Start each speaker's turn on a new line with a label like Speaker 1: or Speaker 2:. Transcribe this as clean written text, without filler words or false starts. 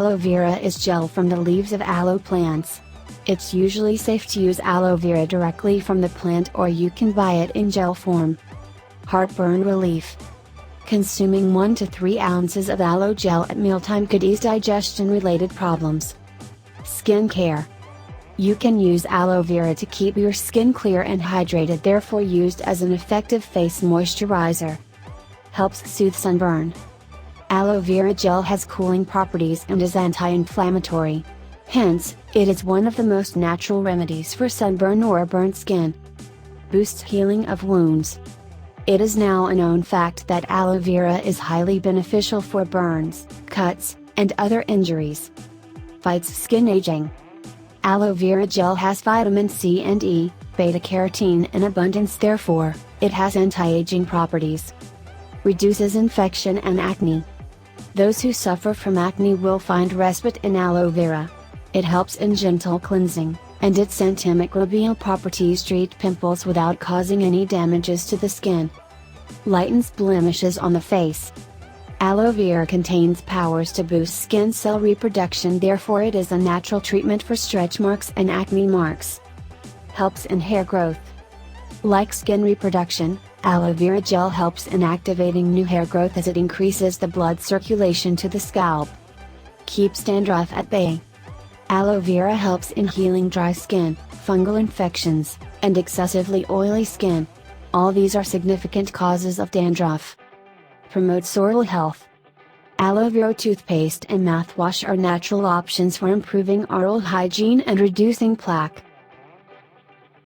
Speaker 1: Aloe vera is gel from the leaves of aloe plants. It's usually safe to use aloe vera directly from the plant, or you can buy it in gel form. Heartburn relief. Consuming 1 to 3 ounces of aloe gel at mealtime could ease digestion-related problems. Skin care. You can use aloe vera to keep your skin clear and hydrated, therefore used as an effective face moisturizer. Helps soothe sunburn. Aloe vera gel has cooling properties and is anti-inflammatory. Hence, it is one of the most natural remedies for sunburn or burnt skin. Boosts healing of wounds. It is now a known fact that aloe vera is highly beneficial for burns, cuts, and other injuries. Fights skin aging. Aloe vera gel has vitamin C and E, beta-carotene in abundance, therefore, it has anti-aging properties. Reduces infection and acne. Those who suffer from acne will find respite in aloe vera. It helps in gentle cleansing, and its antimicrobial properties treat pimples without causing any damages to the skin. Lightens blemishes on the face. Aloe vera contains powers to boost skin cell reproduction, therefore it is a natural treatment for stretch marks and acne marks. Helps in hair growth. Like skin reproduction, aloe vera gel helps in activating new hair growth as it increases the blood circulation to the scalp. Keeps dandruff at bay. Aloe vera helps in healing dry skin, fungal infections, and excessively oily skin. All these are significant causes of dandruff. Promotes oral health. Aloe vera toothpaste and mouthwash are natural options for improving oral hygiene and reducing plaque.